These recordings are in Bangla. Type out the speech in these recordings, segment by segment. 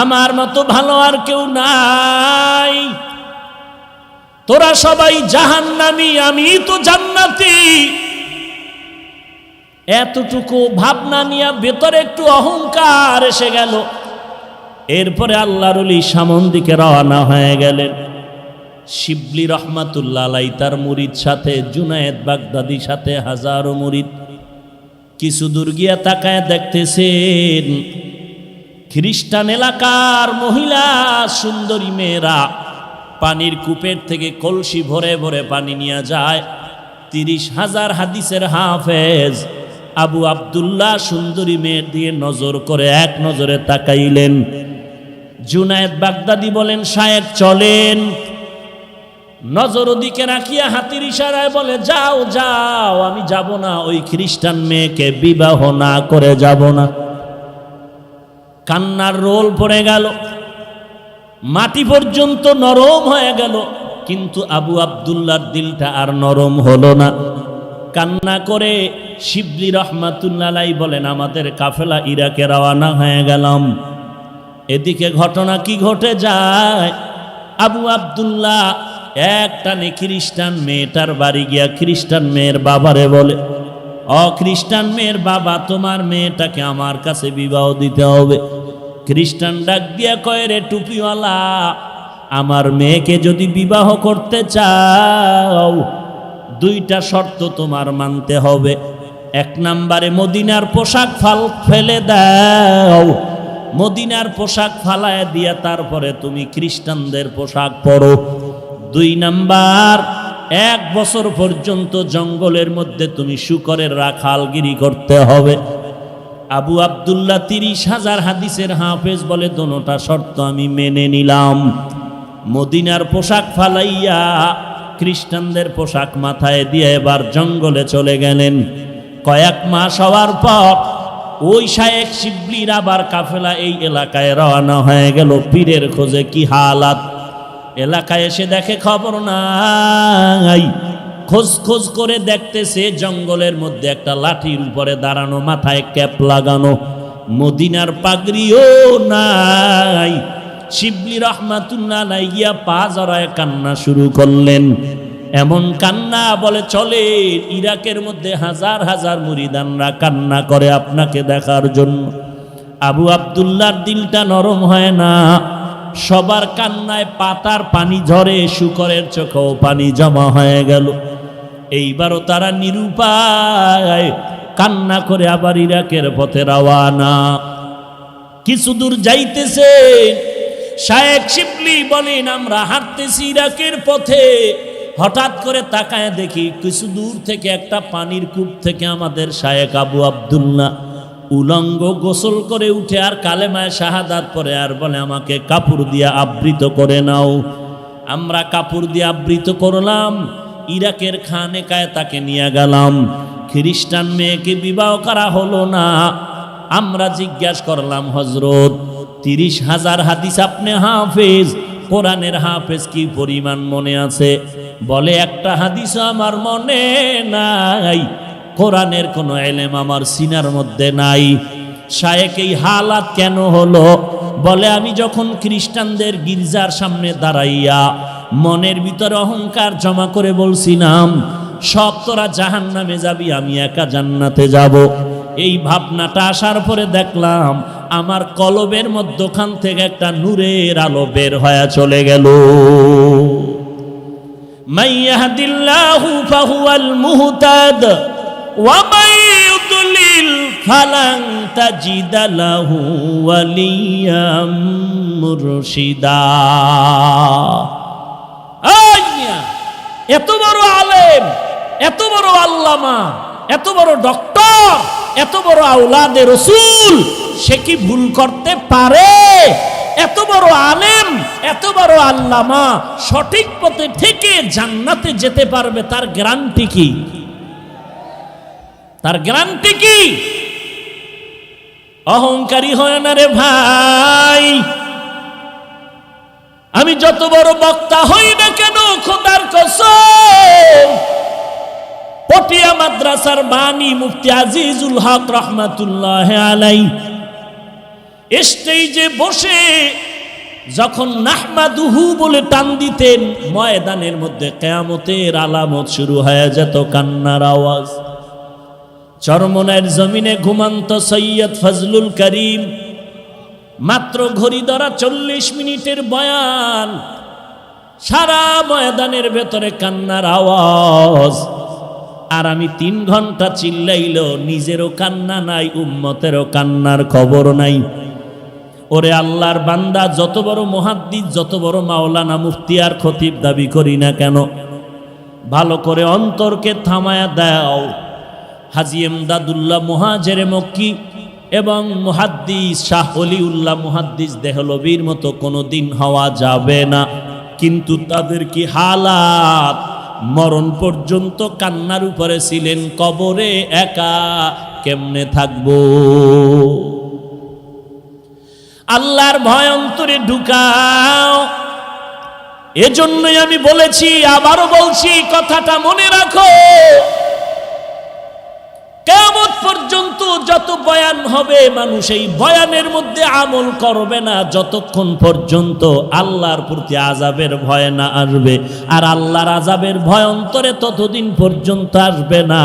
আমার মতো ভালো আর কেউ নাই, তোরা সবাই জাহান্নামী, আমি তো জান্নাতি। এতটুকু ভাবনা নিয়ে ভেতরে একটু অহংকার এসে গেল। এরপরে আল্লাহর ওলি সামন দিকে রওনা হয়ে গেলেন। শিবলি রহমাতুল্লাহ আলাইহি তার মুরিদ সাথে, জুনায়েদ বাগদাদির সাথে হাজারো মুরিদ। কিছু দূর গিয়া তাকায় দেখতেছেন খ্রিস্টান এলাকার মহিলা সুন্দরী মেয়েরা পানির কূপের থেকে কলসি ভরে ভরে পানি নিয়ে যায়। 30,000 হাদিসের হাফেজ আবু আব্দুল্লাহ সুন্দরী মেয়ের দিয়ে নজর করে এক নজরে তাকাইলেন। জুনায়েদ বাগদাদি বলেন, শায়েখ চলেন। নজর ওদিকে রাখিয়া হাতের ইশারায় বলে, যাও যাও, আমি যাব না, ওই খ্রিস্টান মেয়েকে বিবাহ না করে যাব না। কান্নার রোল পড়ে গেল, মাটি পর্যন্ত নরম হয়ে গেল, কিন্তু আবু আব্দুল্লাহর দিলটা আর নরম হলো না। কান্না করে শিবলি রহমাতুল্লাহ আলাইহি বলেন, আমাদের কাফেলা ইরাকে রওনা হয়ে গেলাম। এদিকে ঘটনা কি ঘটে যায়, আবু আব্দুল্লাহ একটানে খ্রিস্টান মেয়েটার বাড়ি গিয়া খ্রিস্টান মেয়ের বাবারে বলে, ও খ্রিস্টান মেয়ের বাবা, তোমার মেয়েটাকে আমার কাছে বিবাহ দিতে হবে। খ্রিস্টান ডাক দিয়া কয়, রে টুপিওয়ালা, আমার মেয়েকে যদি বিবাহ করতে চাও 2টা শর্ত তোমার মানতে হবে। 1 নম্বরে মদিনার পোশাক ফেলে দাও, মদিনার পোশাক ফালায় দিয়া তারপরে তুমি খ্রিস্টানদের পোশাক পরো। 2 নাম্বার, 1 বছর পর্যন্ত জঙ্গলের মধ্যে তুমি শূকরের রাখালগিরি করতে হবে। আবু আব্দুল্লাহ 30,000 হাদিসের হাফেজ বলে, দোনোটা শর্ত আমি মেনে নিলাম। মদিনার পোশাক ফালাইয়া খ্রিস্টানদের পোশাক মাথায় দিয়ে এবার জঙ্গলে চলে গেলেন। কয়েক মাস হওয়ার পর ওই শায়েখ শিবলির আবার কাফেলা এই এলাকায় রওনা হয়ে গেল পীরের খোঁজে। কি হালাত, এলাকায় এসে দেখে খবর নাই। খোঁজ খোঁজ করে দেখতেছে জঙ্গলের মধ্যে একটা লাঠির উপরে দাঁড়ানো, মাথায় ক্যাপ লাগানো, মদিনার পাগড়িও নাই। শিবলি রহমাতুল্লাহ আলাইহি গিয়া পা জড়ায় কান্না শুরু করলেন। এমন কান্না বলে চলে, ইরাকের মধ্যে হাজার হাজার মুরিদানরা কান্না করে আপনাকে দেখার জন্য। আবু আব্দুল্লাহর দিলটা নরম হয় না, সবার কান্নায় পাতার পানি ঝরে, শূকরের চোখেও পানি জমা হয়ে গেল। এইবারও তারা নিরুপায় কান্না করে আবার ইরাকের পথে রওয়ানা। কিছু দূর যাইতেছে, শায়েখ শিবলি বলেন, আমরা হাঁটতেছি ইরাকের পথে, হঠাৎ করে তাকায় দেখি কিছু দূর থেকে একটা পানির কূপ থেকে আমাদের শায়েখ আবু আব্দুল্লাহ উলঙ্গ গোসল করে উঠে আর কালেমায় শাহাদাত পরে আর বলে, আমাকে কাপড় দিয়ে আবৃত করে নাও। আমরা কাপড় দিয়ে আবৃত করলাম, ইরাকের খানেকায় তাকে নিয়ে গেলাম। খ্রিস্টান মেয়েকে বিবাহ করা হলো না। আমরা জিজ্ঞাসা করলাম, হজরত 30,000 হাদিস আপনি হাফেজ, কোরআনের হাফেজ কি পরিমাণ মনে আছে? বলে, একটা হাদিসও আমার মনে নাই, কোরআনের কোনো এলেম আমার সিনার মধ্যে নাই। শায়েখ এই হালাত কেন হলো? বলে, আমি যখন খ্রিস্টানদের গির্জার সামনে দাঁড়াইয়া মনের ভিতরে অহংকার জমা করে বলছিলাম, সব তোরা জাহান্নামে যাবি, আমি একা জান্নাতে যাব। এই ভাবনাটা আসার পরে দেখলাম আমার কলবের মধ্যখান থেকে একটা নূরের আলো বের হয়ে চলে গেল। মান ইয়াহদিল্লাহু ফাহুয়াল মুহতাদ ওয়া মান ইউদ্লিল ফালান তাজিদা লাহু ওয়ালিয়াম মুরশিদা। এত বড় আলেম, এত বড় আল্লামা, এত বড় ডক্টর, এত বড় আওলাদে রসুল, সে কি ভুল করতে পারে? এত বড় আলেম, এত বড় আল্লামা সঠিক পথে থেকে জান্নাতে যেতে পারবে, তার গ্যারান্টি কি? তার গ্যারান্টি কি? অহংকারী হয় না রে ভাই। আমি যত বড় বক্তা হই না কেন, খোদার কসম, পটিয়া মাদ্রাসার বাণী মুফতি আজিজুল হক রহমাতুল্লাহ আলাইহি স্টেজে বসে যখন নাহমাদুহু বলে টান দিতেন, ময়দানের মধ্যে কিয়ামতের আলামত শুরু হয়ে যেত, কান্নার আওয়াজ। চরমনায়ের জমিনে ঘুমন্ত সৈয়দ ফজলুল করিম, মাত্র ঘড়ি ধরা 40 মিনিটের বয়ান, সারা ময়দানের ভেতরে কান্নার আওয়াজ। আর আমি 3 ঘন্টা চিল্লাইলো, নিজেরও কান্না নাই, উম্মতেরও কান্নার খবর নাই। ওরে আল্লাহর বান্দা, যত বড় মুহাদ্দিস, যত বড় মাওলানা, মুফতি আর খতিব দাবি করি না কেন, ভালো করে অন্তরকে থামায়া দাও। হাজী এমদাদুল্লাহ মুহাজিরে মক্কি এবং মুহাদ্দিস শাহ ওলিউল্লাহ মুহাদ্দিস দেহলভির মতো কোনোদিন হওয়া যাবে না, কিন্তু তাদের কি হালাত! মরণ পর্যন্ত কান্নার উপরে ছিলেন, কবরে একা কেমনে থাকবো? আল্লাহর ভয় অন্তরে ঢুকাও। এজন্যই আমি বলেছি, আবারও বলছি, কথাটা মনে রাখো। কিয়ামত পর্যন্ত যত বয়ান হবে, মানুষ এই বয়ানের মধ্যে আমল করবে না যতক্ষণ পর্যন্ত আল্লাহর প্রতি আযাবের ভয় না আসবে। আর আল্লাহর আযাবের ভয় অন্তরে ততদিন পর্যন্ত আসবে না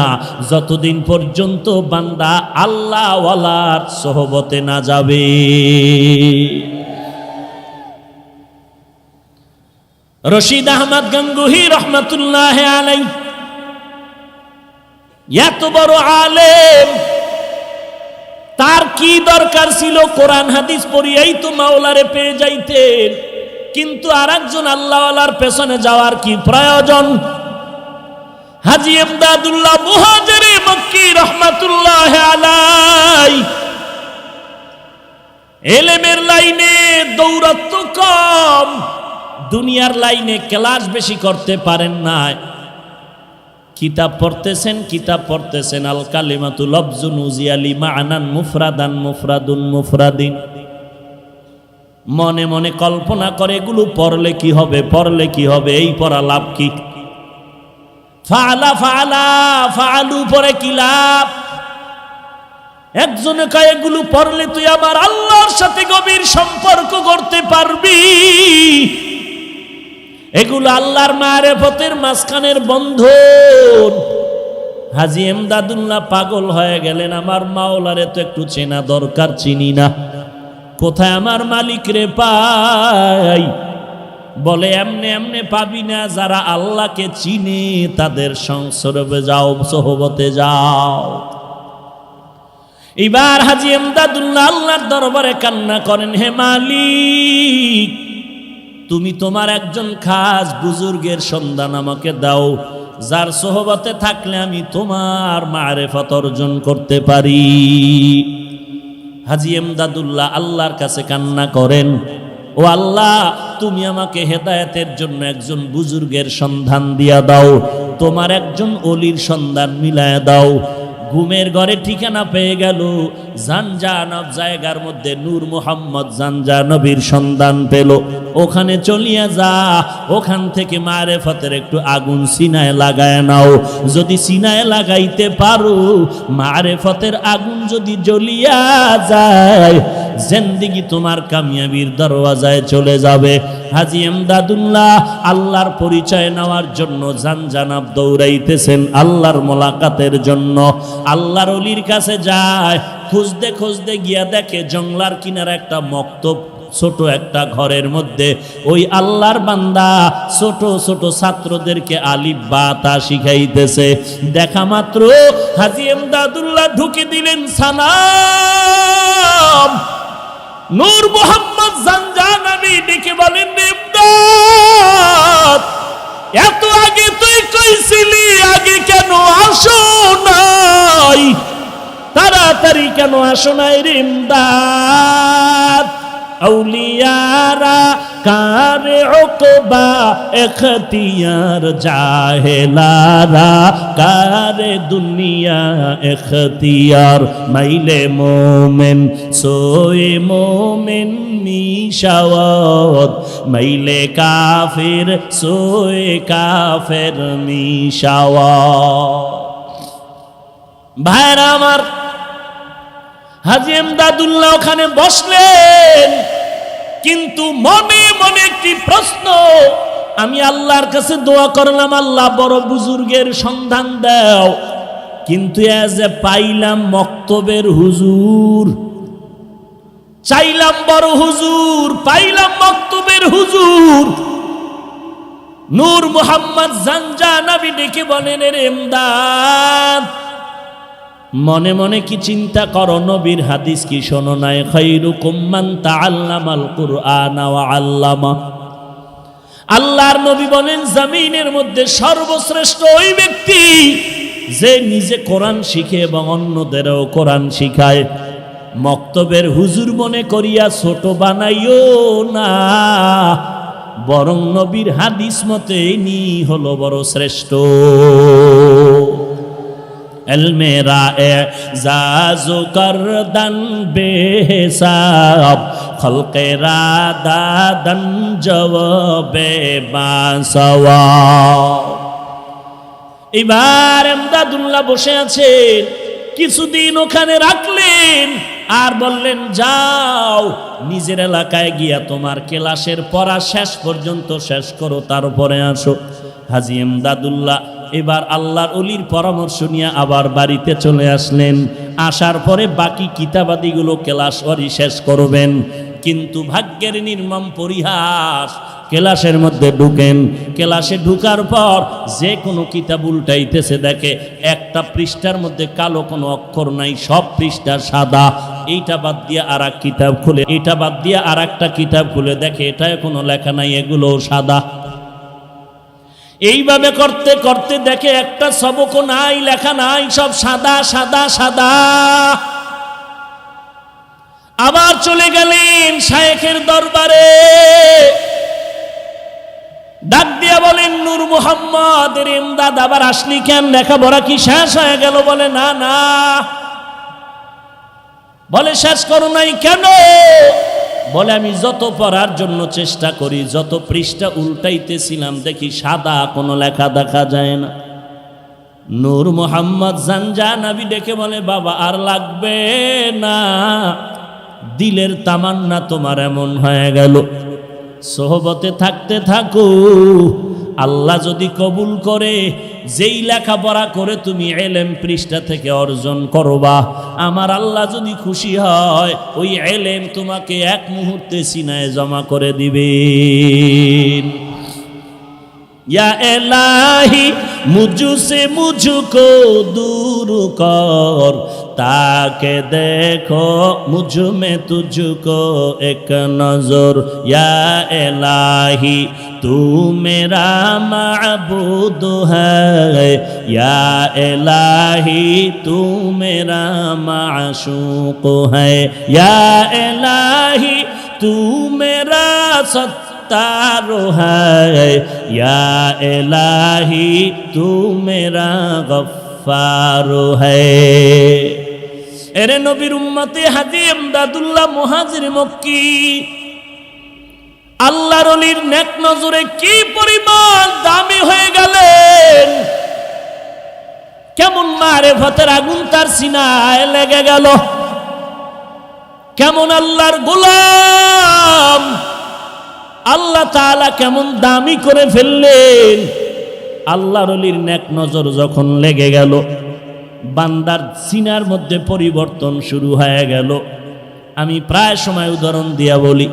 যতদিন পর্যন্ত বান্দা আল্লাহওয়ালার সোহবতে না যাবে। রশিদ আহমদ গঙ্গুহি রহমাতুল্লাহ আলাইহি এত বড় আলেম, তার কি দরকার ছিল কোরআন হাদিস পড়িয়াই তো মাওলারে পেয়ে যাইতেন, কিন্তু আরেকজন আল্লাহওয়ালার পেছনে যাওয়ার কি প্রয়োজন? হাজী এমদাদুল্লাহ মুহাজিরে মক্কি রহমাতুল্লাহ আলাইহি ইলমের লাইনে দৌরাত্ম কম, দুনিয়ার লাইনে ক্লাস বেশি করতে পারেন না। কিতাব পড়তেছেন আল কালিমাতু লফজুন উজিয়ালি মা'নান মুফরাদান মুফরাদুন মুফরাদিন। মনে মনে কল্পনা করে এগুলো পড়লে কি হবে, এই পড়া লাভ কি? ফাআলু পরে কি লাভ? একজনে কয় এগুলো পড়লে তুই আমার আল্লাহর সাথে গভীর সম্পর্ক করতে পারবি, এগুলো আল্লাহর মারিফতের মাঝখানের বন্ধন। হাজী এমদাদুল্লাহ পাগল হয়ে গেলেন, আমার মাওলারে তো একটু চেনা দরকার, চিনি না, কোথায় আমার মালিক রে পাই? বলে এমনে এমনে পাবি না, যারা আল্লাহকে চিনে তাদের সংসর্গে যাও, সোহবতে যাও। এবার হাজী এমদাদুল্লাহ আল্লাহর দরবারে কান্না করেন, হে মালিক, তুমি তোমার একজন খাস বুজুর্গের সন্ধান আমাকে দাও, যার সোহবতে থাকলে আমি তোমার মারিফত অর্জন করতে পারি। হাজী এমদাদুল্লাহ আল্লাহর কাছে কান্না করেন, ও আল্লাহ, তুমি আমাকে হেদায়েতের জন্য একজন বুজুর্গের সন্ধান দিয়া দাও, তোমার একজন ওলির সন্ধান মিলায়া দাও। ঘুমের ঘরে ঠিকানা পেয়ে গেল, জানজানব জায়গার মধ্যে নূর মুহাম্মদ জানজানবীর সন্ধান পেল। ওখানে চলিয়া যা, ওখান থেকে মারিফতের একটু আগুন সিনায় লাগায় নাও। যদি সিনায় লাগাইতে পারো, মারিফতের আগুন যদি জ্বলিয়া যায়, জিন্দেগি তোমার কামিয়াবির দরওয়াজায় চলে যাবে। হাজী এমদাদুল্লাহ আল্লাহর পরিচয় নেওয়ার জন্য জানজানব দৌড়াইতেছেন, আল্লাহর মোলাকাতের জন্য। আল্লাহর ওলির কাছে যায়, খুঁজতে খুঁজতে গিয়া দেখে জংলার কিনারে একটা মক্তব, ছোট একটা ঘরের মধ্যে ওই আল্লাহর বান্দা ছোট ছোট ছাত্রদেরকে আলিফ বা তা শিখাইতেছে। দেখা মাত্র হাজী এমদাদুল্লাহ ঢুকে দিলেন সালাম। নূর মুহাম্মদ জানজানবী ডেকে বলেন, ইমদাদ, এত আগে তুই কইছিলি, আগে কেন আসো নাই? তাড়াতাড়ি কেন আসো নাই রে ইমদাদ? আউলিয়ারা কারে উকবা এখতিয়ার, জাহেলারা কারে দুনিয়া এখতিয়ার। মাইলে মোমেন সোয়ে মোমেন মিশাওয়াত, মাইলে কাফির সোয়ে কাফের মিশাওয়াত। ভাইরা আমার, হাজী এমদাদুল্লাহ ওখানে বসলেন, কিন্তু মনে মনে একটি প্রশ্ন, আমি আল্লাহর কাছে দোয়া করলাম, আল্লাহ বড় বুজুর্গের সন্ধান দাও, কিন্তু যে পাইলাম মক্তবের হুজুর, চাইলাম বড় হুজুর, পাইলাম মক্তবের হুজুর। নূর মোহাম্মদ জানজানাবি ডেকে বলেন, রে এমদাদ, মনে মনে কি চিন্তা করো, নবীর হাদিস কি শোনো নাই? খায়রুকুম মান তাআল্লামাল কুরআন ওয়া আল্লামা। আল্লাহর নবী বলেন, জমিনের মধ্যে সর্বশ্রেষ্ঠ ওই ব্যক্তি যে নিজে কোরআন শিখে এবং অন্যদেরও কোরআন শিখায়। মক্তবের হুজুর মনে করিয়া ছোট বানাইও না, বরং নবীর হাদিস মতে নি হলো বড় শ্রেষ্ঠ। এলমেরা এজাজু করদান বেহিসাব, খলকেরা দাদান জওয়াবে বাসওয়াব। এবার এমদাদুল্লাহ বসে আছেন, কিছুদিন ওখানে রাখলেন আর বললেন, যাও নিজের এলাকায় গিয়া তোমার ক্লাসের পড়া শেষ পর্যন্ত শেষ করো, তারপরে আসো। হাজী এমদাদুল্লাহ এবার আল্লাহর ওলির পরামর্শ নিয়ে আবার বাড়িতে চলে আসলেন। আসার পরে বাকি কিতাবাদিগুলো ক্লাস ওরই শেষ করবেন, কিন্তু ভাগ্যের নির্মম পরিহাস, ক্লাসের মধ্যে ঢুকেন, ক্লাসে ঢুকার পর যে কোনো কিতাব উল্টাইতেছে, দেখে একটা পৃষ্ঠার মধ্যে কালো কোনো অক্ষর নাই, সব পৃষ্ঠা সাদা। এইটা বাদ দিয়ে আর এক কিতাব খুলে, এটা বাদ দিয়ে আর একটা কিতাব খুলে দেখে এটায় কোনো লেখা নাই, এগুলো সাদা। এইভাবে করতে করতে দেখে একটা সবকও নাই, লেখা নাই, সব সাদা সাদা সাদা। আবার চলে গেলেন শায়েখের দরবারে, ডাক দিয়া বলেন, নূর মোহাম্মদ এমদাদ আবার আসলি কেন? লেখাপড়া কি শেষ হয়ে গেল? বলে না না। বলে শেষ করো নাই কেন? বলে আমি যত পড়ার জন্য চেষ্টা করি, যত পৃষ্ঠা উল্টাইতেছিলাম দেখি সাদা কোনো লেখা দেখা যায় না। নূর মোহাম্মদ জানজানাবি ডেকে বলে, বাবা আর লাগবে না, দিলের তামান্না তোমার এমন হয়ে গেল, সোহবতে থাকতে থাকো, আল্লাহ যদি কবুল করে, যেই লেখাপড়া করে তুমি এলেম পৃষ্ঠা থেকে অর্জন করবা, আমার আল্লাহ যদি খুশি হয়, ওই এলেম তোমাকে এক মুহূর্তে সিনায় জমা করে দিবেন। या इलाही मुझसे मुझको दूर कर, ताके देखो मुझ में तुझको एक नजर। या इलाही तू मेरा माबूद है, या इलाही तू मेरा माशूक है, या इलाही तू मेरा तारो है, या इलाही तू मेरा गफ्फारो है। एरे नबीर उम्मते हाजी एमदादुल्लाह मुहाजिर मक्की আল্লাহর ওলির নেক নজরে কি পরিমাণ দামি হয়ে গেলেন, কেমন মারেফতের আগুন তার সিনায় লেগে গেল, কেমন আল্লাহর গোলাম, আল্লাহ তাআলা কেমন দামি করে ফেললেন। আল্লাহর ওলির নেক নজর যখন লেগে গেল, বান্দার সিনার মধ্যে পরিবর্তন শুরু হয়ে গেল। আমি প্রায় সময় উদাহরণ দিয়া বলি,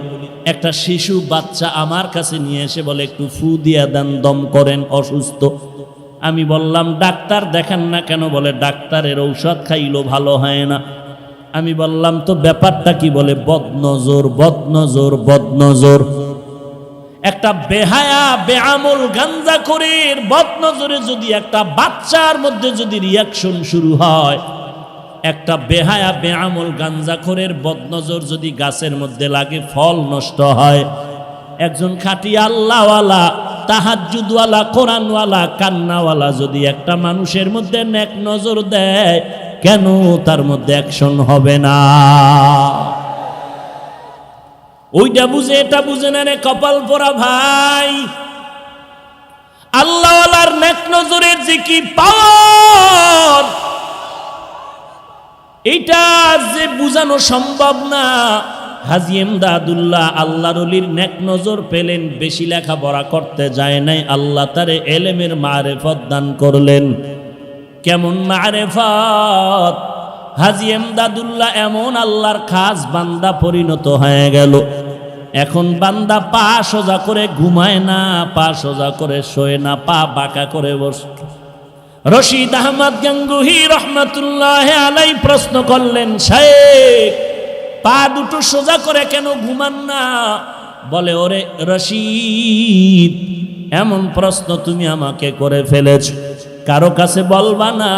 একটা শিশু বাচ্চা আমার কাছে নিয়ে এসে বলে, একটু ফু দিয়া দেন, দম করেন, অসুস্থ। আমি বললাম, ডাক্তার দেখান না কেন? বলে, ডাক্তারের ঔষধ খাইলো ভালো হয় না। আমি বললাম, তো ব্যাপারটা কি? বলে, বদনজর বদনজর বদনজর। একটা বেহায়া বেআমল গাঞ্জাখোরের বদনজরে যদি একটা বাচ্চার মধ্যে যদি রিয়াকশন শুরু হয়, একটা বেহায়া বেআমল গাঞ্জাখোরের বদনজর যদি গাছের মধ্যে লাগে, ফল নষ্ট হয়। একজন খাঁটি আল্লাহওয়ালা, তাহাজ্জুদওয়ালা, কোরআনওয়ালা, কান্নাওয়ালা যদি একটা মানুষের মধ্যে নেক নজর দেয়, কেন তার মধ্যে অ্যাকশন হবে না? ওইটা বুঝে এটা বুঝে না রে কপাল পোড়া ভাই। আল্লাহওয়ালার নেক নজরের যে কি পাওয়ার, এইটা যে বুঝানো সম্ভব না। হাজী এমদাদুল্লাহ আল্লাহর ওলির নেক নজর পেলেন, বেশি লেখাপড়া করতে যায় নাই, আল্লাহ তারে এলেমের মারেফত দান করলেন। কেমন মারেফত! হাজী এমদাদুল্লাহ এমন আল্লাহর খাস বান্দা পরিণত হয়ে গেল। এখন বান্দা পা সোজা করে ঘুমায় না, পা সোজা করে শোয় না, পা বাঁকা করে বসে। রশিদ আহমদ গঙ্গুহি রহমতুল্লাহ আলাই প্রশ্ন করলেন, শাইখ পা দুটো সোজা করে কেন ঘুমান না? বলে, ওরে রশিদ, এমন প্রশ্ন তুমি আমাকে করে ফেলেছ, কারো কাছে বলবা না।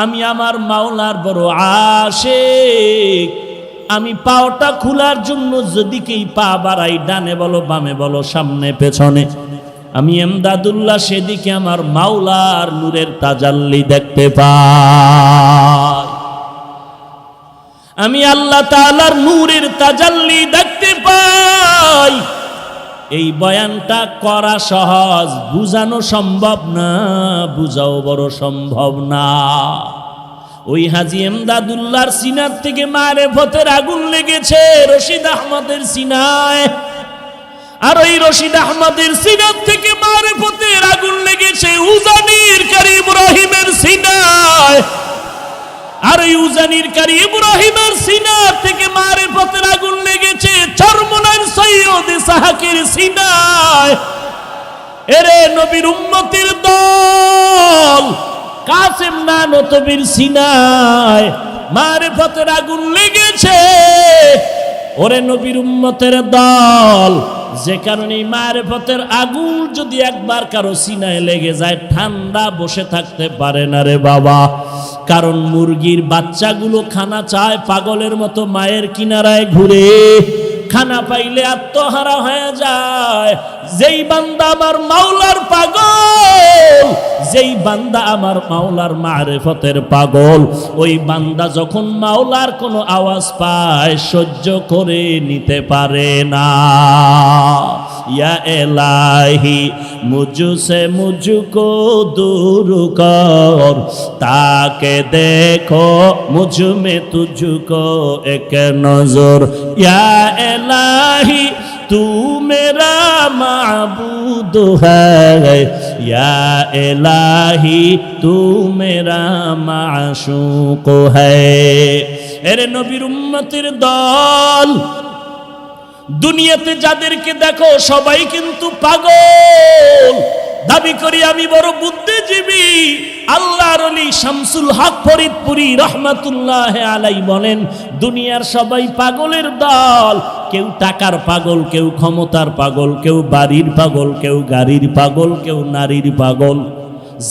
আমি আমার মাওলার বড় আশিক। আমি পাওটা খোলার জন্য যেদিকেই পা বাড়াই, ডানে বলো বামে বলো সামনে পেছনে, আমি এমদাদুল্লাহ সেদিকে আমার মাওলার নূরের তাজাল্লি দেখতে পাই। আমি আল্লাহ তাআলার নূরের তাজাল্লি দেখতে পাই। এই বয়ানটা করা সহজ, বুঝানো সম্ভব না, বুঝাও বড় সম্ভব না। ওই হাজী এমদাদুল্লাহর সিনার থেকে মারেফতের আগুন লেগেছে রশিদ আহমদের সিনায়, আর ওই রশিদ আহমদের সিনার থেকে মারেফতের আগুন লেগেছে উজানির কারি ইব্রাহিমের সিনায়, আর ওই উজানির কারি ইব্রাহিমের সিনার থেকে মারেফতের আগুন লেগেছে চরমনার সৈয়দ ইসহাকের সিনায়। এরে নবীর উম্মতের দল, কাসেম নানতবীর সিনায় মারেফতের আগুন লেগেছে। ওরে নবীর উম্মতের দল, যে কারণে মারেফতের আগুন যদি একবার কারো সিনায় লেগে যায়, ঠান্ডা বসে থাকতে পারে না রে বাবা। কারণ মুরগির বাচ্চাগুলো খানা চায়, পাগলের মতো মায়ের কিনারায় ঘুরে, খানা পাইলে আত্মহারা হয়ে যায়। যেই বান্দা আমার মাওলার পাগল, যেই বান্দা আমার মাওলার মারেফতের পাগল, ওই বান্দা যখন মাওলার কোনো আওয়াজ পায় সহ্য করে নিতে পারে না। ইয়া এলাহি মুঝসে মুঝকো দূর কর, তাকে দেখো মুঝ মে তুঝকো এক নজর। ইয়া এলাহি तू मेरा माबूद है, या इलाही तू मेरा माशूक है। এরে নবীর উম্মতের দল, দুনিয়াতে যাদেরকে দেখো সবাই কিন্তু পাগল। দাবি করি আমি বড় বুদ্ধিজীবী। আল্লাহর ওলি শামসুল হক ফরিদপুরি রহমাতুল্লাহ আলাই বলেন, দুনিয়ার সবাই পাগলের দল। কেউ টাকার পাগল, কেউ ক্ষমতার পাগল, কেউ বাড়ির পাগল, কেউ গাড়ির পাগল, কেউ নারীর পাগল।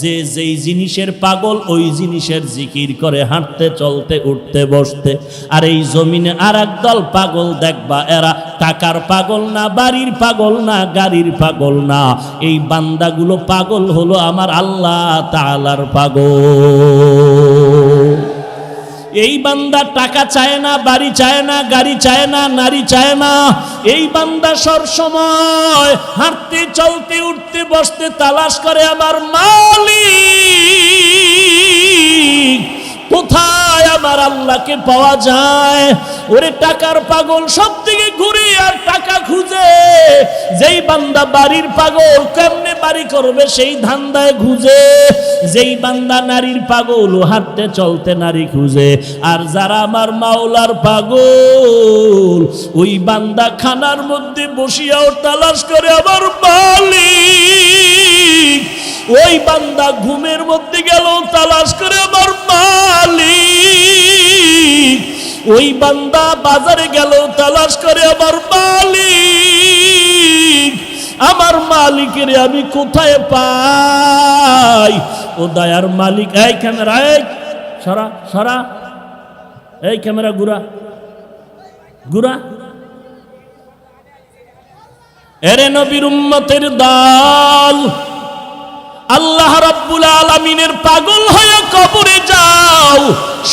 যে যেই জিনিসের পাগল ওই জিনিসের জিকির করে হাঁটতে চলতে উঠতে বসতে। আর এই জমিনে আর এক দল পাগল দেখবা, এরা টাকার পাগল না, বাড়ির পাগল না, গাড়ির পাগল না। এই বান্দাগুলো পাগল হলো আমার আল্লাহ তাআলার পাগল। এই বান্দা টাকা চায় না, বাড়ি চায় না, গাড়ি চায় না, নারী চায় না। এই বান্দা সব সময় হাঁটতে চলতে উঠতে বসতে তালাশ করে আমার মালিক কোথায়, আমার আল্লাহকে পাওয়া যায়। ওরে টাকার পাগল সব থেকে ঘুরে আর টাকা খুঁজে। যেই বান্দা বাড়ির পাগল, কেমনে বাড়ি করবে সেই ধান্দায় খুঁজে। যেই বান্দা নারীর পাগল, হাঁটতে চলতে নারী খুঁজে। আর যারা আমার মাওলার পাগল, ওই বান্দা খানার মধ্যে বসিয়াও তালাশ করে আমার মালিক। ওই বান্দা ঘুমের মধ্যে গেল তালাশ করে আমার মালিক। ওই বান্দা বাজারে গেল তালাশ করে আমার মালিক। আমার মালিকের আমি কোথায় পাই? ও দয়ার মালিক। এই ক্যামেরা, এই সরা সরা, এই ক্যামেরা ঘুরা ঘুরা। এরে নবীর উম্মতের দল, আল্লাহ রাব্বুল আলামিনের পাগল হয়ে কবরে যাও।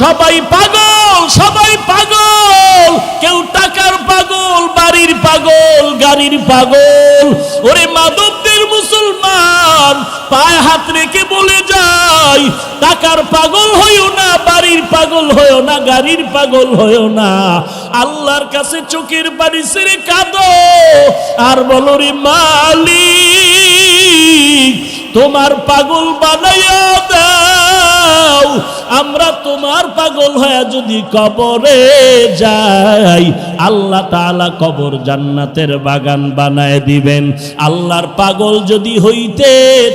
সবাই পাগল, সবাই পাগল। কেউ টাকার পাগল, বাড়ির পাগল, গাড়ির পাগল। ওরে মাদকদের মুসলমান, পায়ে হাত রেখে বলে যাই, টাকার পাগল হইও না, বাড়ির পাগল হইও না, গাড়ির পাগল হইও না, আল্লাহর কাছে চোখের পানি ছেড়ে কাঁদো আর বলো, রে মালিক তোমার পাগল বানাইয়া দাও, আমরা তোমার পাগল হয়ে যদি কবরে যাই, আল্লাহ তাআলা কবর জান্নাতের বাগান বানায় দিবেন। আল্লাহর পাগল যদি হইতে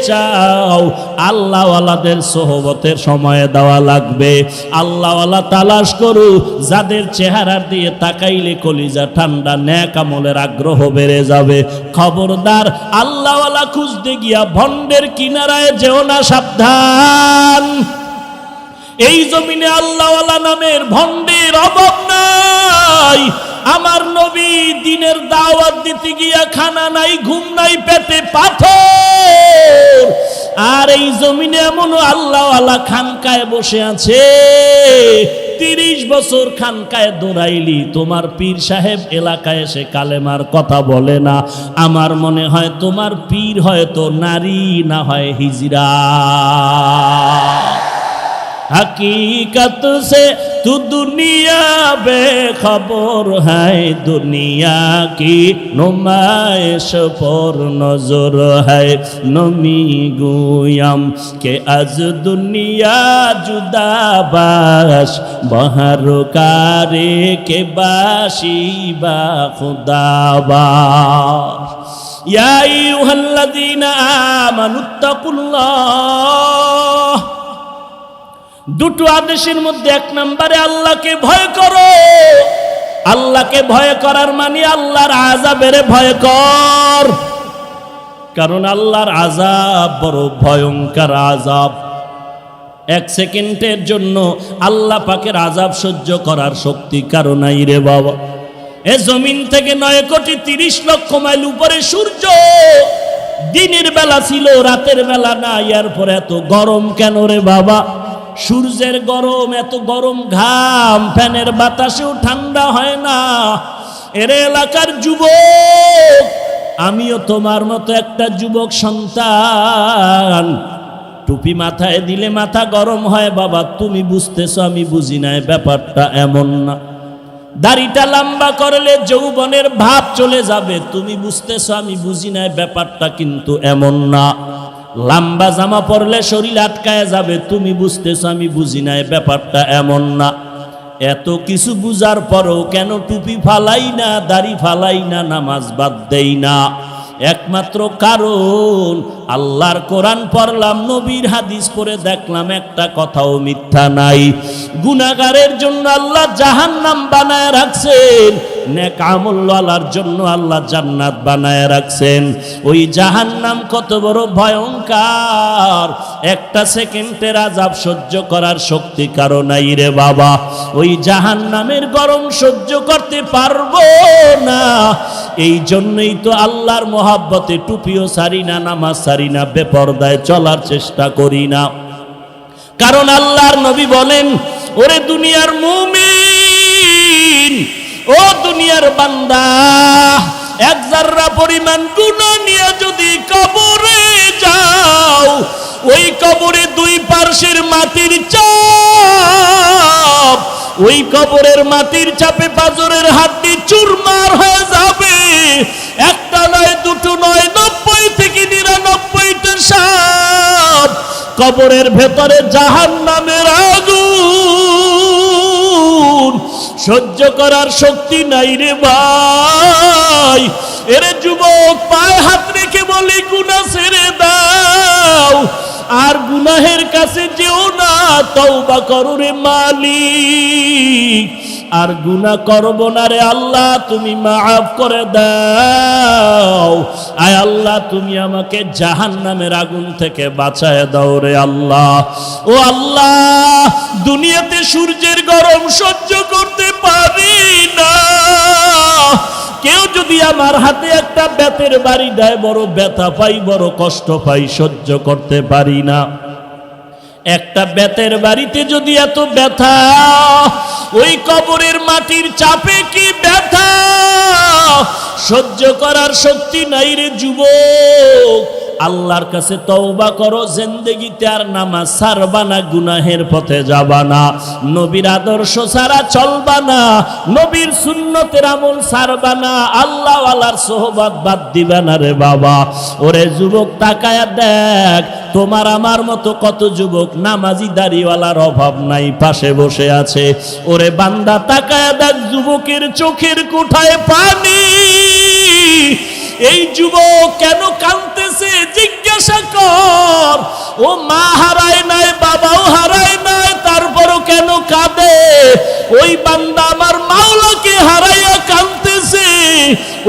চাও, আল্লাহওয়ালাদের সোহবতের সময় দেওয়া লাগবে। আল্লাহওয়ালা তালাশ করু, যাদের চেহারার দিয়ে তাকাইলে কলিজা ঠান্ডা, নেক আমলের আগ্রহ বেড়ে যাবে। খবরদার আল্লাহওয়ালা খুঁজতে গিয়া ভণ্ডের কিনারায় যেও না, সাবধান। এই জমিনে আল্লাহওয়ালা নামের ভণ্ডের অভাব নাই। আমার নবী দিনের দাওয়াত দিতে গিয়া খানা নাই, ঘুম নাই, পেটে পাথর। আর এই জমিনে এমন আল্লাহওয়ালা খানকায় বসে আছে, 30 বছর খানকায় দৌড়াইলি, তোমার পীর সাহেব এলাকায় এসে কালেমার কথা বলে না। আমার মনে হয় তোমার পীর হয়তো নারী, না হয় হিজরা। हकीकत से तू दुनिया बेखबर है, दुनिया की नुमाइश पर नजर है। नमी गुयम के आज दुनिया जुदा बाश, बहर कारे के बाशी बा खुदा बाश। या अय्युहल्लज़ीना आमानुत्तकुल्लाह, দুটো আদেশের মধ্যে 1 নম্বরে আল্লাহকে ভয় করো। আল্লাহকে ভয় করার মানে আল্লাহর আযাবের ভয় কর, কারণ আল্লাহর আযাব বড় ভয়ঙ্কর আযাব। 1 সেকেন্ডের জন্য আল্লাহ পাকের আযাব সহ্য করার শক্তি কারো নাই রে বাবা। এ জমিন থেকে 9 কোটি 30 লক্ষ মাইল উপরে সূর্য, দিনের বেলা ছিল, রাতের বেলা না। এরপর এত গরম কেন রে বাবা? সূর্যের গরম, এত গরম ঘাম, ফ্যানের বাতাসেও ঠান্ডা হয় না। এর এলাকার যুবক, আমিও তোমার মতো একটা যুবক সন্তান। টুপি মাথায় দিলে মাথা গরম হয় বাবা, তুমি বুঝতেছো, আমি বুঝি না। ব্যাপারটা এমন না। দাড়িটা লম্বা করলে যৌবনের ভাব চলে যাবে, তুমি বুঝতেছো, আমি বুঝি না। ব্যাপারটা কিন্তু এমন না। লম্বা জামা পরলে শরীর আটকায় যাবে, তুমি বুঝতেছো, আমি বুঝি না। ব্যাপারটা এমন না। এত কিছু বুঝার পরও কেন টুপি ফালাই না, দাড়ি ফালাই না, নামাজ বাদ দেই না? একমাত্র কারণ আল্লাহর কোরআন পড়লাম, নবীর হাদিস পড়ে দেখলাম একটা কথাও মিথ্যা নাই। গুনাহগারের জন্য আল্লাহ জাহান্নাম বানায় রাখছেন, নেক আমলওয়ালার জন্য আল্লাহ জান্নাত বানায় রাখছেন। ওই জাহান্নাম কত বড় ভয়ঙ্কর, 1 সেকেন্ডের আযাব সহ্য করার শক্তি কারো নাই রে বাবা। ওই জাহান্নামের গরম সহ্য করতে পারবো না। এই জন্যই তো আল্লাহর মহাব্বতে টুপিও ছাড়ি না, নামাজ ছাড়ি না, বেপরদায় চলার চেষ্টা করি না। কারণ আল্লাহর নবী বলেন, ওরে দুনিয়ার মুমিন, ও দুনিয়ার বান্দা, 1 জাররা পরিমাণ গুনাহ নিয়ে যদি কবরে যাও, ওই কবরে 2 পার্শ্বের মাটির চাপ, ওই কবরের মাটির চাপে পাঁজরের হাড্ডি চুরমার হয়ে যাবে। একটা নয়, দুটো নয়, 90 থেকে 99টা সাপ। কবরের ভেতরে জাহান্নামের আগুন সহ্য করার শক্তি নাই রে ভাই। এরে যুবক, পায়ে হাত রেখে বলি, গুনাহ ছেড়ে দাও, আর গুনাহের কাছে যেও না, তওবা করো রে মালিক। আর গুনাহ করব না রে আল্লাহ, তুমি মাফ করে দাও। আয় আল্লাহ, তুমি আমাকে জাহান্নামের আগুন থেকে বাঁচায় দাও রে আল্লাহ। ও আল্লাহ, দুনিয়াতে সূর্যের গরম সহ্য করতে পারি না। কেউ যদি আমার হাতে একটা বেতের বাড়ি দেয়, বড় ব্যথা পাই, বড় কষ্ট পাই, সহ্য করতে পারি না। একটা বেতের বাড়িতে যদি এত ব্যথা, ওই কবরের মাটির চাপে কি ব্যথা সহ্য করার শক্তি নাই রে যুবক। আল্লাহর কাছে তওবা করো, জিন্দেগিতে আর নামাজ ছাড়বা না, গুনাহের পথে যাবা না, নবীর আদর্শ ছাড়া চলবা না, নবীর সুন্নতের আমল ছাড়বা না, আল্লাহ ওয়ালার সোহবত বাদ দিবা না রে বাবা। ওরে যুবক, তাকায়া দেখ, তোমার আমার মতো কত যুবক নামাজি দাড়িওয়ালার অভাব নাই, পাশে বসে আছে। ওরে বান্দা, তাকায়া দেখ, যুবকের চোখের কোঠায় পানি। এই যুবক কেন কাঁদতেছে জিজ্ঞাসা কর। ও মা হারায় নাই, বাবাও হারায় নাই, তারপরও কেন কাঁদে? ওই বান্দা আমার মাওলাকে হারাইয়া কাঁদতেছে।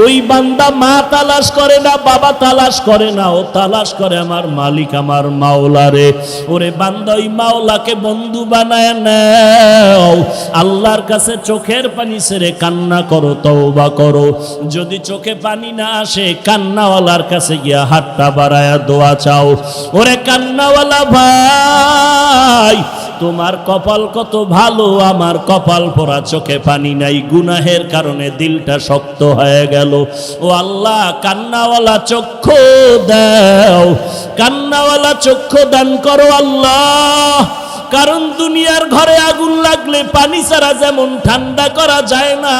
ওই বান্দা মা তালাশ করে না, বাবা তালাশ করে না, ও তালাশ করে আমার মালিক, আমার মাওলারে। ওরে বান্দা, ওই মাওলাকে বন্ধু বানায় নাও। আল্লাহর কাছে চোখের পানি ছেড়ে কান্না করো, তওবা করো। যদি চোখে পানি না আসে, কান্নাওয়ালার কাছে গিয়া হাতটা বাড়ায়া দোয়া চাও। ওরে কান্নাওয়ালা ভাই, তোমার কপাল কত ভালো, আমার কপাল পোড়া, চোখে পানি নাই, গুনাহের কারণে দিলটা শক্ত হয়ে গেল। ও আল্লাহ, কান্নাওয়ালা চক্ষু দাও, কান্নাওয়ালা চক্ষু দান করো আল্লাহ। কারণ দুনিয়ার ঘরে আগুন লাগলে পানি ছাড়া যেমন ঠান্ডা করা যায় না,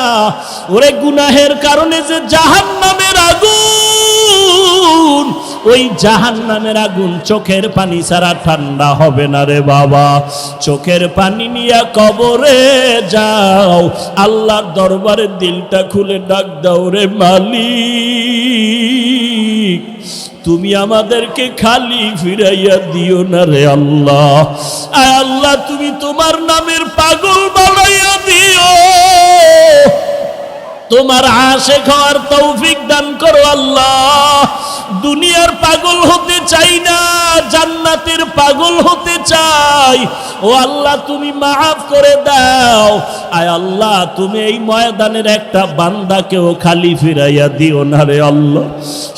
ওরে গুনাহের কারণে যে জাহান্নামের আগুন, ওই জাহান্নামের আগুন চোখের পানি ছাড়া ঠান্ডা হবে না রে বাবা। চোখের পানি নিয়ে কবরে যাও, আল্লাহর দরবারে দিলটা খুলে ডাক দাও, রে মালিক, তুমি আমাদেরকে খালি ফিরাইয়া দিও না রে আল্লাহ। আয় আল্লাহ, তুমি তোমার নামের পাগল বানাইয়া দিও, তোমার আশিক হওয়ার তৌফিক দান করো আল্লাহ। দুনিয়ার পাগল হতে চাই না, জান্নাতের পাগল হতে চাই। ও আল্লাহ, তুমি মাফ করে দাও। আয় আল্লাহ, তুমি এই ময়দানের একটা বান্দাকেও খালি ফিরাইয়া দিও না রে আল্লাহ।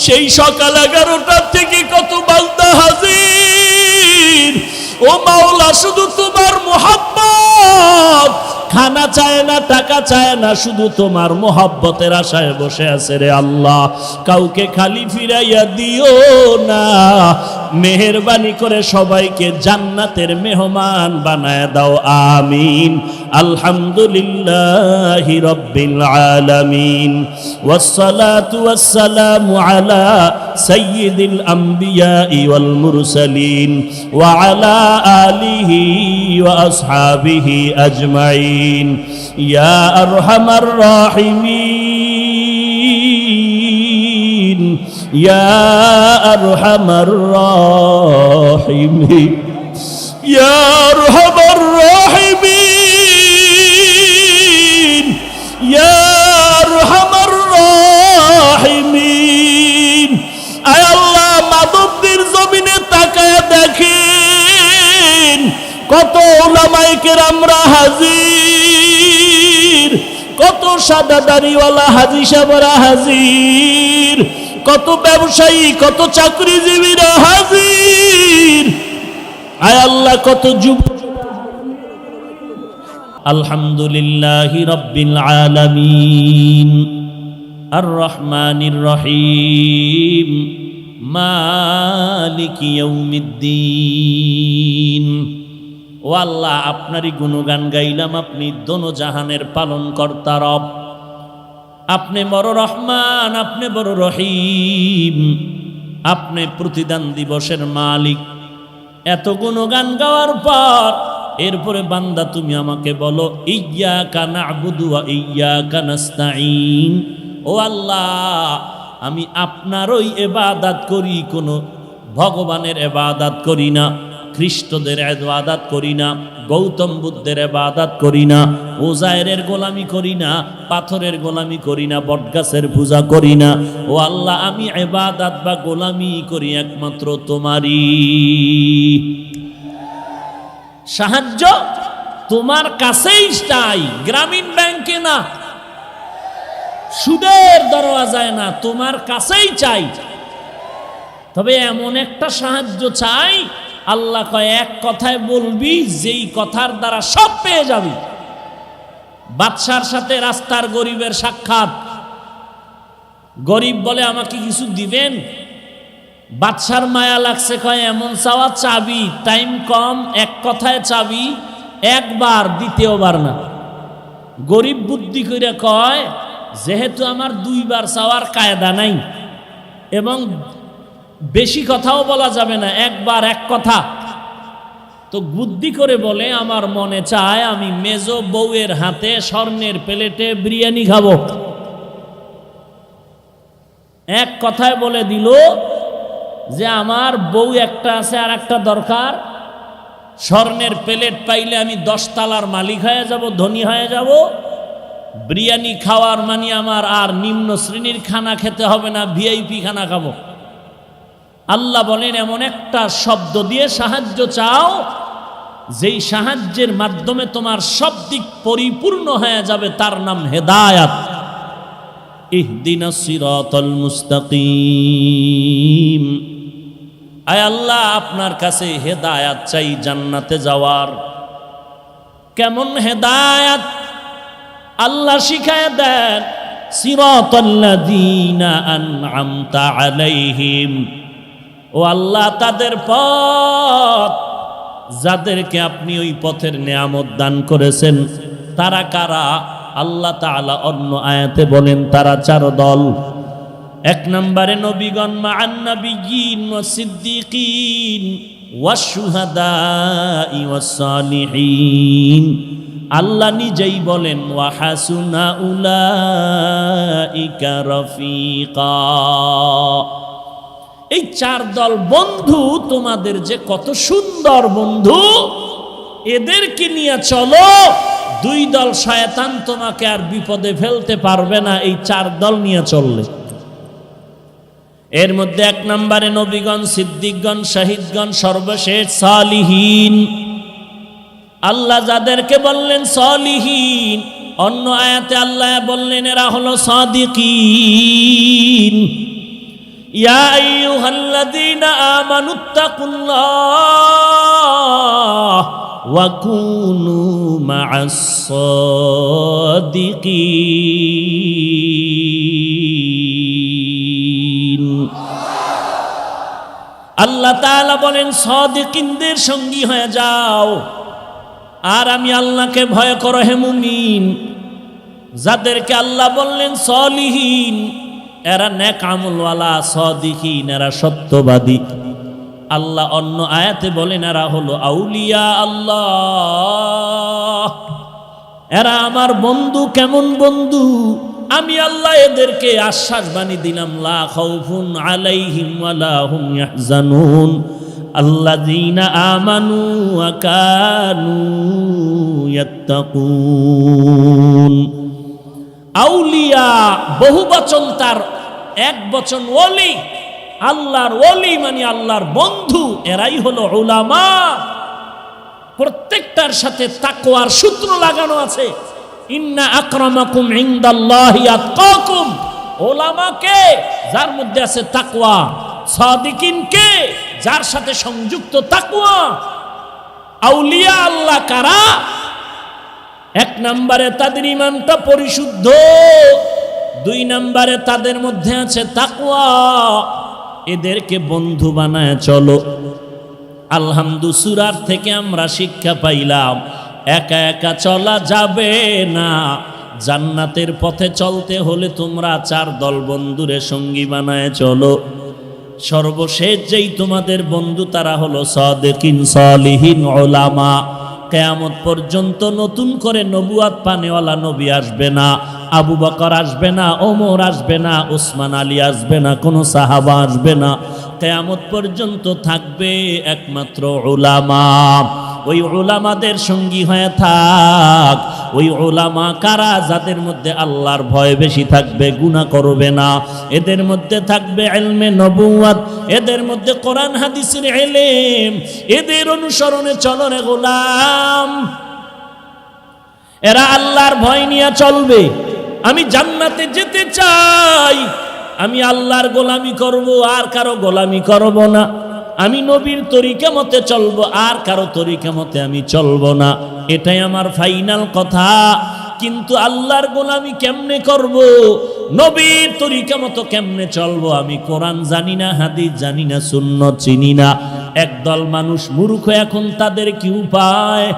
সেই সকাল 11টা থেকে কত বান্দা হাজির। ও মাওলা, শুধু তোমার মুহাব্বত, খানা চায় না, টাকা চায় না, শুধু তোমার মোহাব্বতের আশায় বসে আছে রে আল্লাহ। কাউকে খালি ফিরাইয়া দিও না। মেহেরবানি করে সবাইকে জান্নাতের মেহমান বানায় দাও, আমিন। আলহামদুলিল্লাহি রাব্বিল আলামিন, ওয়াসসালাতু ওয়াসসালামু আলা সাইয়্যিদিল আমবিয়াই ওয়াল মুরসালিন ওয়া আলা আলিহি ওয়া আসহাবিহি আজমাইন। ইয়া আরহামার রাহিমিন, ইয়া আরহামার রাহিমিন, ইয়া আরহামার রাহিমিন, ইয়া আরহামার রাহিমিন। আয় আল্লাহ, মাদবদের জমিনে তাকায় দেখেন, কত উলামায়ে কেরামরা হাজির, কত সাদা দাড়িওয়ালা হাজী সাহেবরা হাজির, কত ব্যবসায়ী, কত চাকরিজীবীরা হাজির। আয় আল্লাহ, কত যুবক। আলহামদুলিল্লাহি রাব্বিল আলামিন, আর রহমানির রহিম, মালিকি ইয়াউমিদ্দিন। ও আল্লাহ, আপনারই গুণগান গাইলাম। আপনি দোনো জাহানের পালন কর্তা রব, আপনি বড় রহমান, আপনি বড় রহিম, আপনি প্রতিদান দিবসের মালিক। এত গুণগান গাওয়ার পর এরপরে বান্দা তুমি আমাকে বলো, ইয়্যাকা না'বুদু ওয়া ইয়্যাকা নাস্তাঈন। ও আল্লাহ, আমি আপনারই ইবাদত করি, কোনো ভগবানের ইবাদত করি না, খ্রিস্টদের ইবাদত করি না, গৌতম বুদ্ধের ইবাদত করি না, ওজায়েরের গোলামি করি না, পাথরের গোলামি করি না, বটগাছের পূজা করি না। ও আল্লাহ, আমি ইবাদত বা গোলামি করি একমাত্র তোমারই। সাহায্য তোমার কাছেই চাই, গ্রামীণ ব্যাংকে না, সুদের দরওয়াজায় না, তোমার কাছেই চাই। তবে এমন একটা সাহায্য চাই, আল্লাহ কয় এক কথায় বলবি, যেই কথার দ্বারা সব পেয়ে যাবি। বাদশার সাথে রাস্তার গরিবের সাক্ষাৎ। গরিব বলে, আমাকে কিছু দিবেন? বাদশার মায়া লাগছে, কয় এমন চাওয়া চাবি, টাইম কম, এক কথায় চাবি, একবার দ্বিতীয়বার না। গরিব বুদ্ধি করে কয় যেহেতু আমার দুইবার চাওয়ার কায়দা নাই এবং বেশি কথাও বলা যাবে না, একবার এক কথা, তো বুদ্ধি করে বলে আমার মনে চায় আমি মেজো বউয়ের হাতে স্বর্ণের প্লেটে বিরিয়ানি খাবো। এক কথায় বলে দিল যে আমার বউ একটা আছে আর একটা দরকার, স্বর্ণের প্লেট পাইলে আমি 10 তলার মালিক হয়ে যাব, ধনী হয়ে যাব। বিরিয়ানি খাওয়ার মানে আমার আর নিম্ন শ্রেণীর খানা খেতে হবে না, ভিআইপি খানা খাবো। আল্লাহ বলেন এমন একটা শব্দ দিয়ে সাহায্য চাও যেই সাহায্যের মাধ্যমে তোমার সব দিক পরিপূর্ণ হয়ে যাবে, তার নাম হেদায়াত। ইহদিনাস সিরাতাল মুস্তাকিম। আয় আল্লাহ আপনার কাছে হেদায়াত চাই জান্নাতে যাওয়ার। কেমন হেদায়াত আল্লাহ শিখায় দেন, সিরাতাল্লাযীনা আন'আমতা আলাইহিম, ও আল্লাহ তাদের পথ যাদেরকে আপনি ওই পথের নেয়ামত দান করেছেন। তারা কারা? আল্লাহ তাআলা অন্য আয়াতে বলেন তারা 4 দল। 1 নম্বরে নবীগণ মা'আন নাবিয়্যিন ওয়াস সিদ্দীকিন ওয়াশ শুহাদাই ওয়াস সালিহিন। আল্লাহ নিজেই বলেন ওয়া হাসুনা উলাইকা রফিকা। এই 4 দল বন্ধু তোমাদের যে কত সুন্দর বন্ধু, এদেরকে নিয়ে চলো। 2 দল শয়তান তোমাকে আর বিপদে ফেলতে পারবে না এই 4 দল নিয়ে চললে। এর মধ্যে 1 নম্বরে নবীগণ, সিদ্দিকগণ, শহীদগণ, সর্বশেষ সালিহিন। আল্লাহ যাদেরকে বললেন সালিহিন, অন্য আয়াতে আল্লাহ বললেন এরা হলো সাদিকিন। ইয়া আইয়ুহাল্লাযীনা আমানুত্তাকুল্লাহ ওয়া কুনু মা'আস সাদিকিন। আল্লাহ তাআলা বলেন সাদিকিনদের সঙ্গী হয়ে যাও। আর আমি আল্লাহকে ভয় করো হে মুমিন। যাদেরকে আল্লাহ বললেন সালিহিন, এরা নেক আমলওয়ালা, সাদিকিন এরা সত্যবাদী। আল্লাহ অন্য আয়াতে বলেন এরা হলো আউলিয়া আল্লাহ, এরা আমার বন্ধু। কেমন বন্ধু? আমি আল্লাহ এদেরকে আশ্বাস বাণী দিলাম, লা খাউফুন আলাইহিম ওয়ালা হুম ইয়াহজানুন আল্লাযীনা আমানু ওয়া কানু ইয়াত্তাকুন। আউলিয়া বহুবচন, তার এক বচন ওলি। আল্লাহর ওলি মানে আল্লাহর বন্ধু, এরাই হলো উলামা। প্রত্যেকটার সাথে তাকওয়ার সূত্র লাগানো আছে। ইন্না আকরামাকুম ইনদাল্লাহি আতকাকুম। উলামা কে? যার মধ্যে আছে তাকওয়া। সাদিকিন কে? যার সাথে সংযুক্ত তাকওয়া। আউলিয়া আল্লাহ কারা? 1 নম্বরে তাদের ঈমানটা পরিশুদ্ধ, 2 নম্বরে তাদের মধ্যে আছে তাকওয়া। এদেরকে বন্ধু বানায় চলো। আলহামদুলিল্লাহ, সূরার থেকে আমরা শিক্ষা পাইলাম একা একা চলা যাবে না। জান্নাতের পথে চলতে হলে তোমরা 4 দল বন্ধুরে সঙ্গী বানায় চলো। সর্বশেষ যেই তোমাদের বন্ধু তারা হলো সাদিকিন, সালিহিন, উলামা। কিয়ামত পর্যন্ত নতুন করে নবুয়াত পানেওয়ালা নবী আসবে না, আবু বকর আসবে না, ওমর আসবে না, উসমান আলী আসবে না, কোনো সাহাবা আসবে না। কিয়ামত পর্যন্ত থাকবে একমাত্র উলামা। ওই উলামাদের সঙ্গী হয়ে থাক। ওই উলামা কারা? যাদের মধ্যে আল্লাহর ভয় বেশি থাকবে, গুনাহ করবে না। এদের মধ্যে থাকবে ইলমে নবুয়ত, এদের মধ্যে কোরআন হাদিসের ইলম। এদের অনুসরণে চলো রে গোলাম। এরা আল্লাহর ভয় নিয়ে চলবে। আমি জান্নাতে যেতে চাই, আমি আল্লাহর গোলামি করব, আর কারো গোলামি করব না। আমি নবীর তরিকা মতে চলবো, আর কারো তরিকা মতে আমি চলবো না। এটাই আমার ফাইনাল কথা। কিন্তু আল্লাহর গোলামি কেমনে করব? নবীর তরিকা মতো কেমনে চলবো? আমি কোরআন জানি না, হাদিস জানি না, সুন্নত চিনি না। একদল মানুষ মূর্খ, এখন তাদের কি উপায়?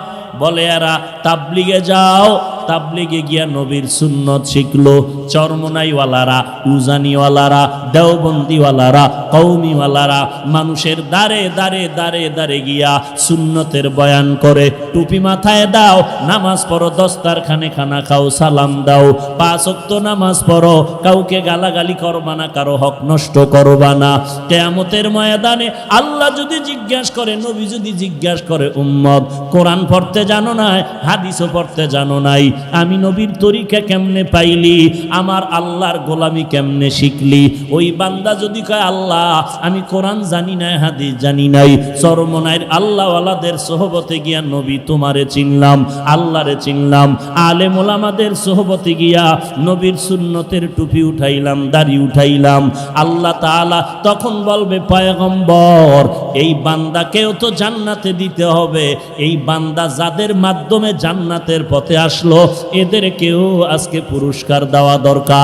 বলে এরা তাবলিগে যাও, তাবলিগে গিয়া নবীর সুন্নত শিখলো। চরমনাইওয়ালারা, উজানিওয়ালারা, দেওবন্দিওয়ালারা, কৌমিওয়ালারা মানুষের দাঁড়ে দাঁড়ে দাঁড়ে দাঁড়ে গিয়া সুন্নতের বয়ান করে। টুপি মাথায় দাও, নামাজ পড়ো, দস্তারখানে খানা খাও, সালাম দাও, 5 ওয়াক্ত নামাজ পড়ো, কাউকে গালাগালি করবা না, কারো হক নষ্ট করবা না। কিয়ামতের ময়দানে আল্লাহ যদি জিজ্ঞাসা করে, নবী যদি জিজ্ঞাসা করে, উম্মত কোরআন পড়তে জানো নাই, হাদিসও পড়তে জানো নাই, আমি নবীর তরিকা কেমনে পাইলি, আমার আল্লাহর গোলামি কেমনে শিখলি? ওই বান্দা যদি কয়, আল্লাহ আমি কোরআন জানি না, হাদিস জানি নাই, চরমনাইয়ের আল্লাহওয়ালাদের সোহবতে গিয়া নবী তোমারে চিনলাম, আল্লাহরে চিনলাম, আলেম ওলামাদের সোহবতে গিয়া নবীর সুন্নতের টুপি উঠাইলাম, দাড়ি উঠাইলাম। আল্লাহ তাআলা তখন বলবে, পয়গম্বর এই বান্দাকেও তো জান্নাতে দিতে হবে। এই বান্দা যাদের মাধ্যমে জান্নাতের পথে আসলো, এদেরকেও আজকে পুরস্কার দেওয়া দরকার।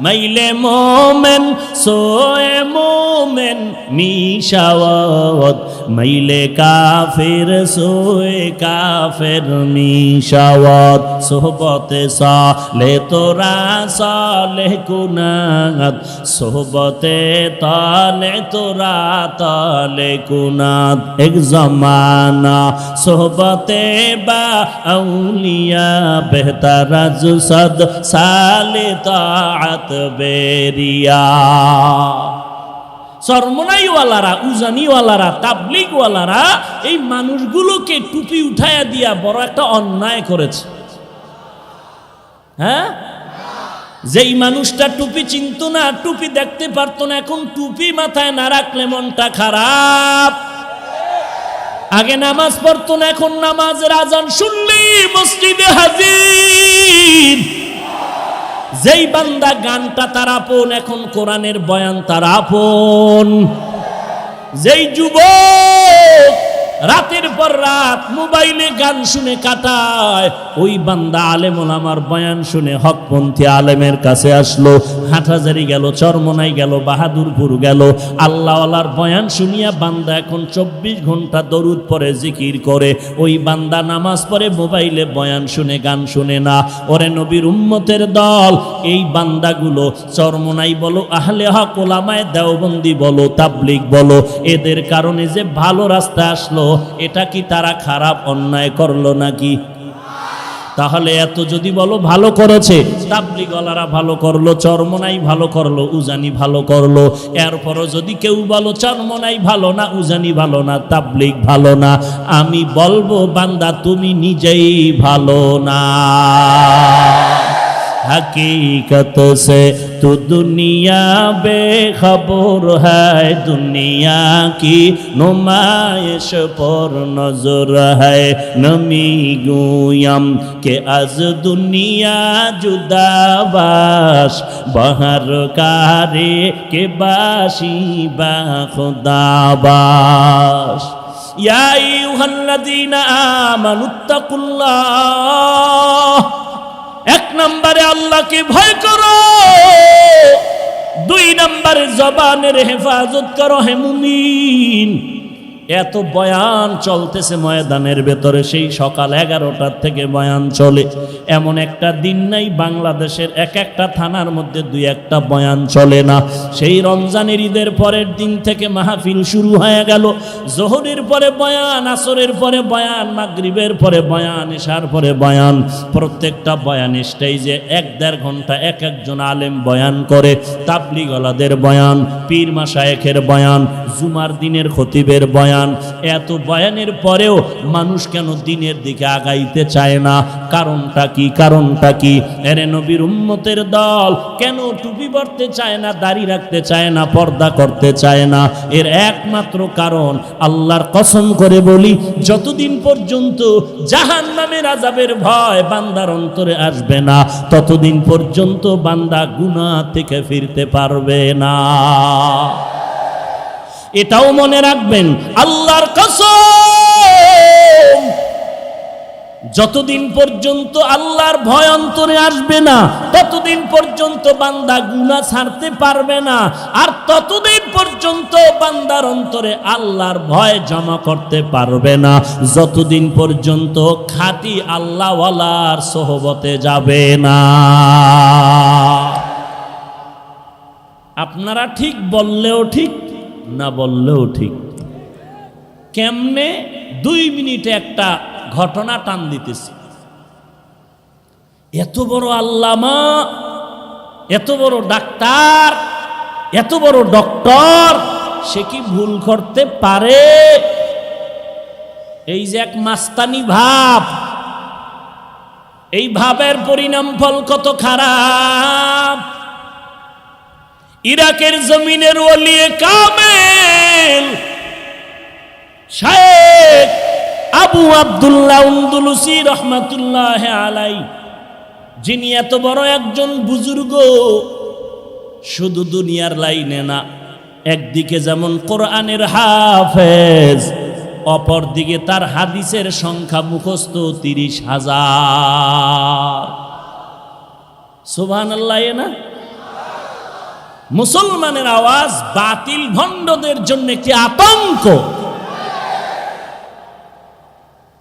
মাইলে মোমেন সোয়ে মোমেন মিশাওয়াত, মাইলে কাফের সোয়ে কাফের মিশাওয়াত, সোহবতে সালে তোরা সালে কুনাত, সোহবতে তালে তোরা তালে কুনাত, এক জমানা সোহবতে বা আউলিয়া বেহতার জুসদ সালে তাআত বেরিয়া। চরমনাইওয়ালারা, উজানিওয়ালারা, তাবলিগওয়ালারা এই মানুষগুলোকে টুপি উঠাইয়া দিয়া বড় একটা অন্যায় করেছে। হ্যাঁ, যেই মানুষটা টুপি চিনত না, টুপি দেখতে পারতো না, এখন টুপি মাথায় না রাখলে মনটা খারাপ। আগে নামাজ পড়তো না, এখন নামাজের আজান শুনলি মসজিদে হাজির। যেই বান্দা গানটা তার আপন, এখন কোরআনের বয়ান তার আপন। যেই যুবক রাতের পর রাত মোবাইলে গান শুনে কাটায়, ওই বান্দা আলেম ওলামার বয়ান শুনে হকপন্থী আলেমের কাছে আসলো। হাটহাজারি গেল, চরমনাই গেল, বাহাদুরপুর গেল, আল্লাহওয়ালার বয়ান শুনিয়া বান্দা এখন 24 ঘন্টা দরুদ পড়ে, জিকির করে। ওই বান্দা নামাজ পড়ে, মোবাইলে বয়ান শুনে, গান শুনে না। ওরে নবীর উম্মতের দল, এই বান্দাগুলো চরমনাই বলো, আহলে হক ওলামায়ে দেওবন্দি বলো, তাবলিগ বলো, এদের কারণে যে ভালো রাস্তা আসলো, এটা কি তারা খারাপ অন্যায় করলো নাকি? তাহলে এত যদি বলো ভালো করেছে, তাবলিগওয়ালারা ভালো করলো, চরমনাই ভালো করলো, উজানি ভালো করলো, এরপরও যদি কেউ বলো চরমনাই ভালো না, উজানি ভালো না, তাবলিগ ভালো না, আমি বলবো বান্দা তুমি নিজেই ভালো না। हकीकत से तो दुनिया बेखबर है, दुनिया की नुमाइश पर नजर है। नमी गुयम के आज दुनिया जुदाबाश, बहर कारे के बाशी बा खुदाबाश। या अय्युहल्लज़ीना আমানুত্তাকুল্লাহ, 1 নম্বরে আল্লাহকে ভয় করো, 2 নম্বরে জবানের হেফাজত করো। হে মুমিন, এত বয়ান চলতেছে ময়দানের ভেতরে, সেই সকাল 11টার থেকে বয়ান চলে। এমন একটা দিন নাই বাংলাদেশের এক একটা থানার মধ্যে 2-1টা বয়ান চলে না। সেই রমজানের ঈদের পরের দিন থেকে মাহফিল শুরু হয়ে গেল। জোহরের পরে বয়ান, আসরের পরে বয়ান, মাগরিবের পরে বয়ান, ইশার পরে বয়ান। প্রত্যেকটা বয়ান স্টেজে 1-1.5 ঘন্টা এক একজন আলেম বয়ান করে। তাবলিগওয়ালাদের বয়ান, পীর মাশায়েখের বয়ান, জুমার দিনের খতিবের বয়ান। এত বয়ানের পরেও মানুষ কেন দিনের দিকে আগাইতে চায় না? কারণটা কি? কারণটা কি? এরে নবীর উম্মতের দল, কেন টুপি পরতে চায় না, দাড়ি রাখতে চায় না, পর্দা করতে চায় না? এর একমাত্র কারণ, আল্লাহর কসম করে বলি, যতদিন পর্যন্ত জাহান্নামের আযাবের ভয় বান্দার অন্তরে আসবে না, ততদিন পর্যন্ত বান্দা গুনাহ থেকে ফিরতে পারবে না। এটাও মনে রাখবেন, আল্লাহর কসম, যতদিন পর্যন্ত আল্লাহর ভয় অন্তরে আসবে না ততদিন পর্যন্ত বান্দা গুনাহ ছাড়তে পারবে না, আর ততদিন পর্যন্ত বান্দার অন্তরে আল্লাহর ভয় জমা করতে পারবে না যতদিন পর্যন্ত খাঁটি আল্লাহওয়ালার সোহবতে যাবে না। আপনারা ঠিক বললেও ঠিক, না বললেও ঠিক। কেমনে? 2 মিনিটে একটা ঘটনা টান দিতেছি। এত বড় আল্লামা, এত বড় ডাক্তার, এত বড় ডক্টর, সে কি ভুল করতে পারে? এই যে এক মাস্তানি ভাব, এই ভাবের পরিণাম ফল কত খারাপ। ইরাকের জমিনের ওলিয়ে কামেল শায়েখ আবু আব্দুল্লাহ আন্দলুসি রহমাতুল্লাহ আলাই, যিনি এত বড় একজন বুজুর্গ, শুধু দুনিয়ার লাইনে না, একদিকে যেমন কোরআনের হাফেজ, অপর দিকে তার হাদিসের সংখ্যা মুখস্থ 30,000। সুবহানাল্লাহ। না মুসলমানের আওয়াজ বাতিল ভণ্ডদের জন্য একটি আতঙ্ক।